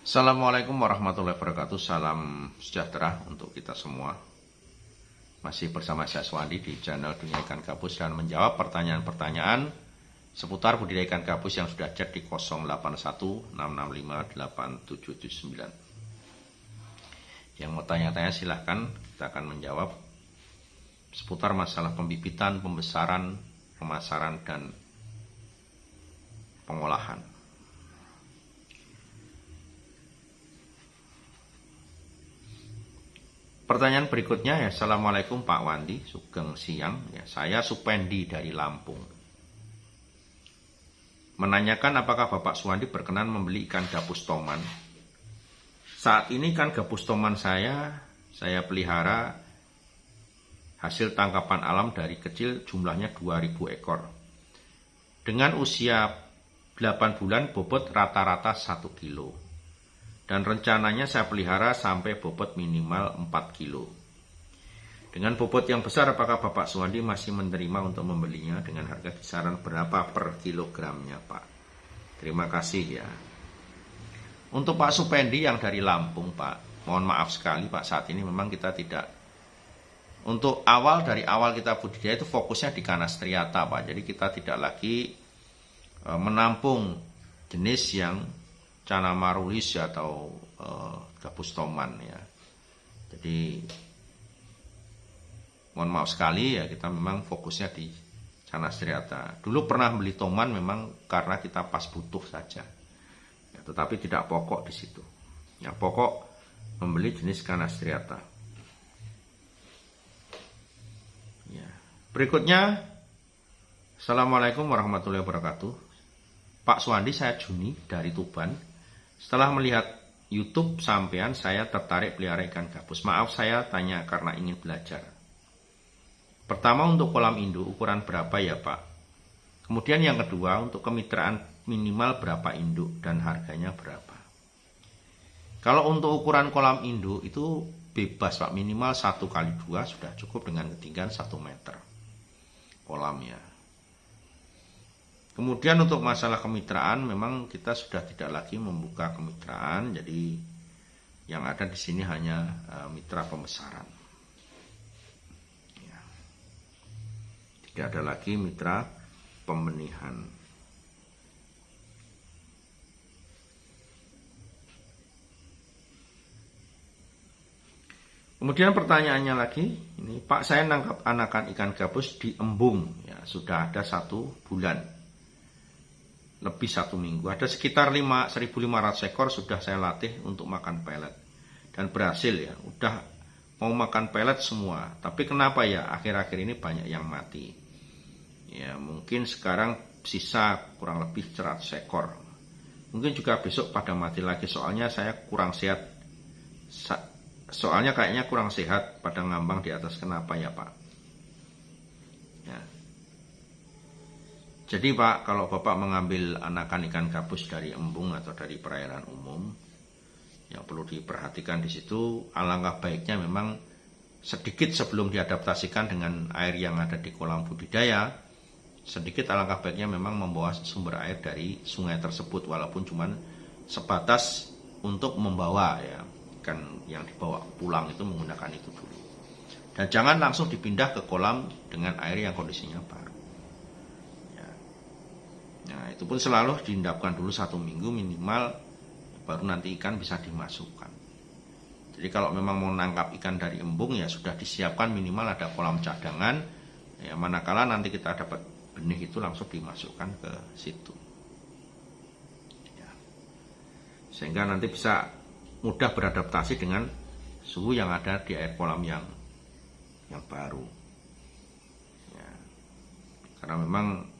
Assalamualaikum warahmatullahi wabarakatuh. Salam sejahtera untuk kita semua. Masih bersama saya Swandi di channel Dunia Ikan Gabus dan menjawab pertanyaan-pertanyaan seputar budidaya ikan gabus yang sudah chat di 0816658779. Yang mau tanya-tanya silahkan, kita akan menjawab seputar masalah pembibitan, pembesaran, pemasaran, dan pengolahan. Pertanyaan berikutnya ya, Assalamualaikum Pak Wandi, sugeng siang. Ya, saya Supendi dari Lampung. Menanyakan apakah Bapak Suwandi berkenan membeli ikan gabus toman. Saat ini ikan gabus toman saya pelihara hasil tangkapan alam dari kecil, jumlahnya 2000 ekor. Dengan usia 8 bulan bobot rata-rata 1 kilo. Dan rencananya saya pelihara sampai bobot minimal 4 kilo. Dengan bobot yang besar, apakah Bapak Suwandi masih menerima untuk membelinya dengan harga kisaran berapa per kilogramnya, Pak? Terima kasih ya. Untuk Pak Supendi yang dari Lampung, Pak, mohon maaf sekali Pak, saat ini memang kita tidak. Untuk dari awal kita budidaya itu fokusnya di Canas striata, Pak. Jadi kita tidak lagi menampung jenis yang Cana marulis atau gabus toman ya. Jadi mohon maaf sekali ya, kita memang fokusnya di Canas striata. Dulu pernah beli toman memang karena kita pas butuh saja. Ya, tetapi tidak pokok di situ. Yang pokok membeli jenis Canas striata. Ya. Berikutnya, Assalamualaikum warahmatullahi wabarakatuh. Pak Suwandi, saya Juni dari Tuban. Setelah melihat YouTube sampean, saya tertarik pelihara ikan gabus. Maaf saya tanya karena ingin belajar. Pertama, untuk kolam induk ukuran berapa ya Pak? Kemudian yang kedua, untuk kemitraan minimal berapa induk dan harganya berapa? Kalau untuk ukuran kolam induk itu bebas Pak, minimal 1x2 sudah cukup dengan ketinggian 1 meter kolamnya. Kemudian untuk masalah kemitraan, memang kita sudah tidak lagi membuka kemitraan, jadi yang ada di sini hanya mitra pembesaran. Ya. Tidak ada lagi mitra pembenihan. Kemudian pertanyaannya lagi, ini Pak, saya nangkap anakan ikan gabus di embung, ya sudah ada 1 bulan. Lebih 1 minggu, ada sekitar 1.500 ekor sudah saya latih untuk makan pelet dan berhasil ya, udah mau makan pelet semua. Tapi kenapa ya akhir-akhir ini banyak yang mati ya, mungkin sekarang sisa kurang lebih 100 ekor, mungkin juga besok pada mati lagi. Soalnya saya kurang sehat, soalnya kayaknya kurang sehat pada ngambang di atas. Kenapa ya Pak ya? Jadi Pak, kalau Bapak mengambil anakan ikan gabus dari embung atau dari perairan umum, yang perlu diperhatikan di situ, alangkah baiknya memang sedikit sebelum diadaptasikan dengan air yang ada di kolam budidaya, sedikit alangkah baiknya memang membawa sumber air dari sungai tersebut, walaupun cuma sebatas untuk membawa ya, ikan yang dibawa pulang itu menggunakan itu dulu. Dan jangan langsung dipindah ke kolam dengan air yang kondisinya baru. Nah, itu pun selalu diendapkan dulu 1 minggu minimal, baru nanti ikan bisa dimasukkan. Jadi kalau memang mau nangkap ikan dari embung ya sudah disiapkan minimal ada kolam cadangan, ya manakala nanti kita dapat benih itu langsung dimasukkan ke situ ya. Sehingga nanti bisa mudah beradaptasi dengan suhu yang ada di air kolam yang baru ya. Karena memang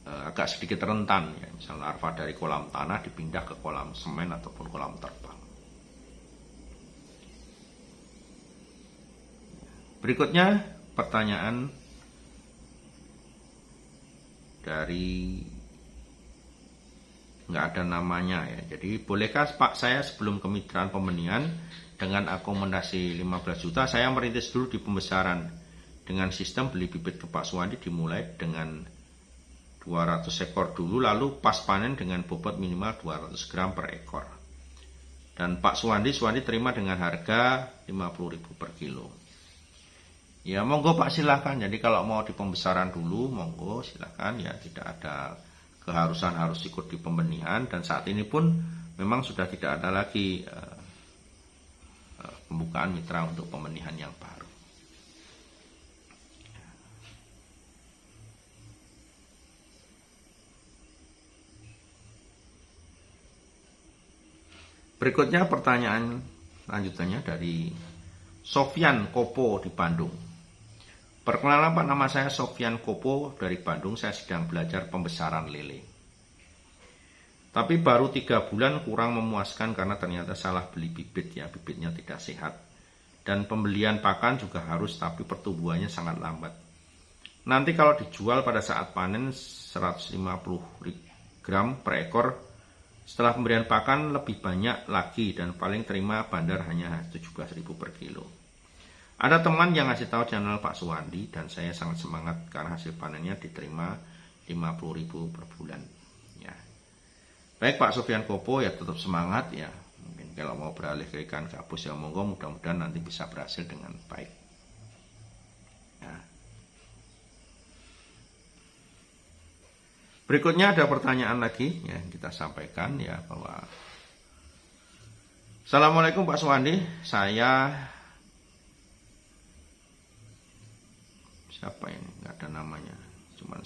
agak sedikit rentan ya, misalnya larva dari kolam tanah dipindah ke kolam semen ataupun kolam terbang. Berikutnya pertanyaan dari nggak ada namanya ya. Jadi bolehkah Pak saya sebelum kemitraan pembenihan dengan akomodasi 15 juta saya merintis dulu di pembesaran dengan sistem beli bibit ke Pak Suwandi dimulai dengan 200 ekor dulu, lalu pas panen dengan bobot minimal 200 gram per ekor. Dan Pak Suwandi terima dengan harga 50.000 per kilo. Ya monggo Pak, silahkan. Jadi kalau mau di pembesaran dulu monggo silahkan ya, tidak ada keharusan harus ikut di pembenihan. Dan saat ini pun memang sudah tidak ada lagi pembukaan mitra untuk pembenihan yang baru. Berikutnya pertanyaan lanjutannya dari Sofyan Kopo di Bandung. Perkenalan Pak, nama saya Sofyan Kopo dari Bandung. Saya sedang belajar pembesaran lele. Tapi baru 3 bulan kurang memuaskan karena ternyata salah beli bibit ya, bibitnya tidak sehat. Dan pembelian pakan juga harus, tapi pertumbuhannya sangat lambat. Nanti kalau dijual pada saat panen 150 gram per ekor, setelah pemberian pakan lebih banyak lagi dan paling terima bandar hanya 17.000 per kilo. Ada teman yang ngasih tahu channel Pak Suwandi dan saya sangat semangat karena hasil panennya diterima 50.000 per bulan. Ya. Baik Pak Sofyan Kopo, ya tetap semangat ya. Mungkin kalau mau beralih ke ikan gabus ya monggo, mudah-mudahan nanti bisa berhasil dengan baik. Ya. Berikutnya ada pertanyaan lagi yang kita sampaikan ya, bahwa Assalamualaikum Pak Suwandi, siapa ini? Nggak ada namanya. Cuman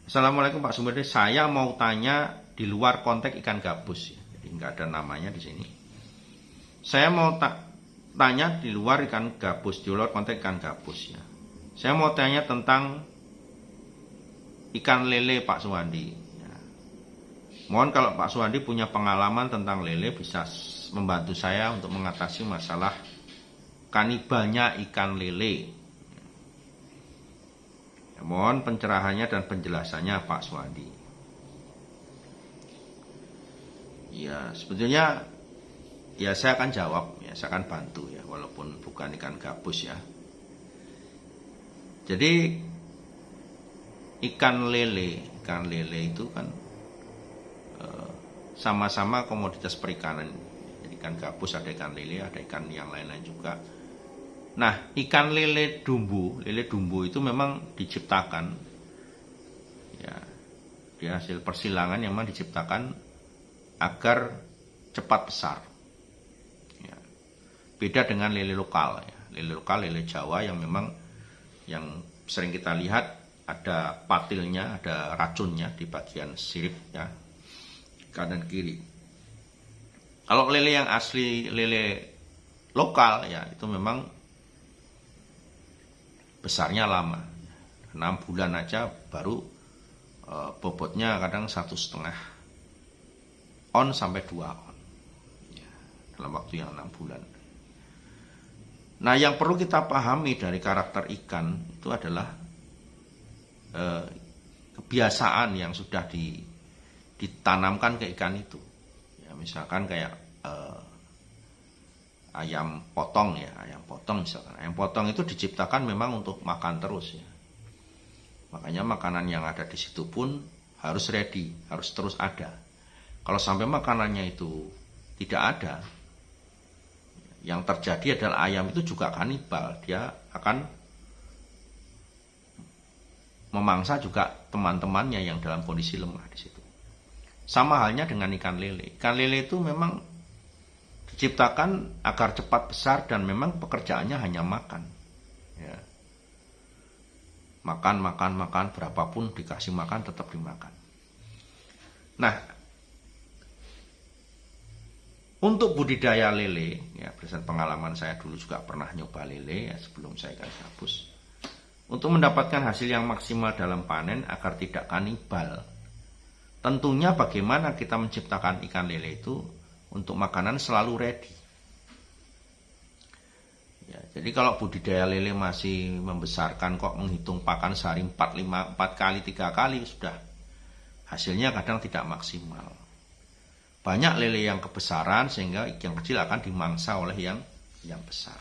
Assalamualaikum Pak Suwandi, saya mau tanya di luar konteks ikan gabus ya. Jadi nggak ada namanya di sini. Saya mau tanya di luar ikan gabus, di luar konteks ikan gabus ya. Saya mau tanya tentang ikan lele Pak Suwandi ya. Mohon kalau Pak Suwandi punya pengalaman tentang lele bisa membantu saya untuk mengatasi masalah kanibalnya ikan lele. Ya, mohon pencerahannya dan penjelasannya Pak Suwandi. Ya sebetulnya ya saya akan jawab ya, saya akan bantu ya, walaupun bukan ikan gabus ya. Jadi ikan lele itu kan sama-sama komoditas perikanan. Jadi ikan gabus ada ikan lele, ada ikan yang lain-lain juga. Nah, ikan lele dumbo itu memang diciptakan ya, di hasil persilangan yang memang diciptakan agar cepat besar. Ya. Beda dengan lele lokal ya. Lele lokal, lele Jawa yang memang yang sering kita lihat ada patilnya, ada racunnya di bagian sirip ya, kanan kiri. Kalau lele yang asli, lele lokal ya, itu memang besarnya lama, 6 bulan aja baru bobotnya kadang 1,5 on sampai 2 on ya, dalam waktu yang 6 bulan. Nah yang perlu kita pahami dari karakter ikan itu adalah kebiasaan yang sudah ditanamkan ke ikan itu ya, misalkan kayak ayam potong ya, misalkan ayam potong itu diciptakan memang untuk makan terus ya, makanya makanan yang ada di situ pun harus ready, harus terus ada. Kalau sampai makanannya itu tidak ada, yang terjadi adalah ayam itu juga kanibal, dia akan memangsa juga teman-temannya yang dalam kondisi lemah di situ. Sama halnya dengan ikan lele. Ikan lele itu memang diciptakan agar cepat besar dan memang pekerjaannya hanya makan. Ya. Makan, berapapun dikasih makan tetap dimakan. Nah, untuk budidaya lele, ya berdasarkan pengalaman saya dulu juga pernah nyoba lele ya sebelum saya ikan gabus. Untuk mendapatkan hasil yang maksimal dalam panen agar tidak kanibal, tentunya bagaimana kita menciptakan ikan lele itu untuk makanan selalu ready. Ya, jadi kalau budidaya lele masih membesarkan kok menghitung pakan sehari 4 kali, 3 kali sudah hasilnya kadang tidak maksimal. Banyak lele yang kebesaran sehingga yang kecil akan dimangsa oleh yang besar.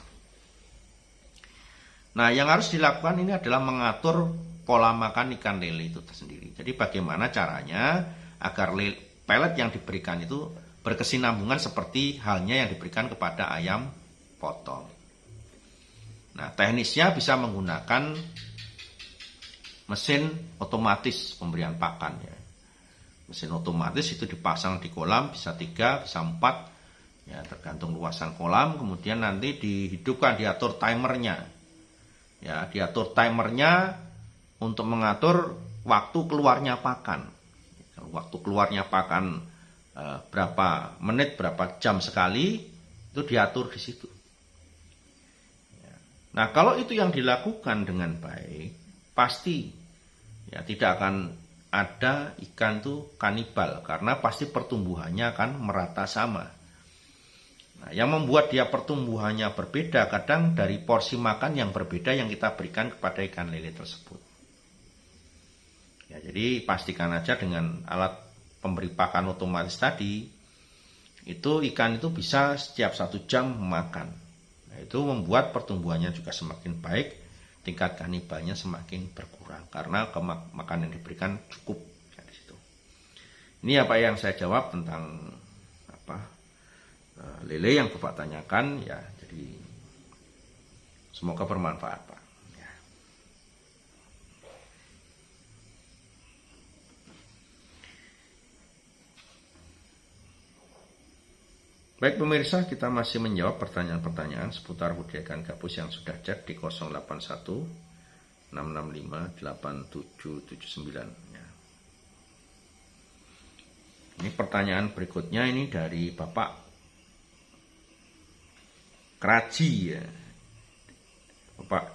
Nah, yang harus dilakukan ini adalah mengatur pola makan ikan lele itu tersendiri. Jadi bagaimana caranya agar pelet yang diberikan itu berkesinambungan seperti halnya yang diberikan kepada ayam potong. Nah, teknisnya bisa menggunakan mesin otomatis pemberian pakan ya. Mesin otomatis itu dipasang di kolam, bisa 3, bisa 4 ya, tergantung luasan kolam. Kemudian nanti dihidupkan, diatur timernya ya, diatur timernya untuk mengatur waktu keluarnya pakan. Waktu keluarnya pakan berapa menit, berapa jam sekali, itu diatur di situ. Nah, kalau itu yang dilakukan dengan baik, pasti ya tidak akan ada ikan tuh kanibal, karena pasti pertumbuhannya akan merata sama. Nah, yang membuat dia pertumbuhannya berbeda kadang dari porsi makan yang berbeda yang kita berikan kepada ikan lele tersebut. Ya, jadi pastikan aja dengan alat pemberi pakan otomatis tadi, itu ikan itu bisa setiap 1 jam makan. Nah, itu membuat pertumbuhannya juga semakin baik, tingkat kanibalnya semakin berkurang karena makanan yang diberikan cukup ya, di situ. Ini apa yang saya jawab tentang lele yang Bapak tanyakan ya. Jadi semoga bermanfaat, Pak. Ya. Baik pemirsa, kita masih menjawab pertanyaan-pertanyaan seputar budidaya ikan gabus yang sudah chat di 081 665 8779 ya. Ini pertanyaan berikutnya ini dari Bapak Keraji ya. Bapak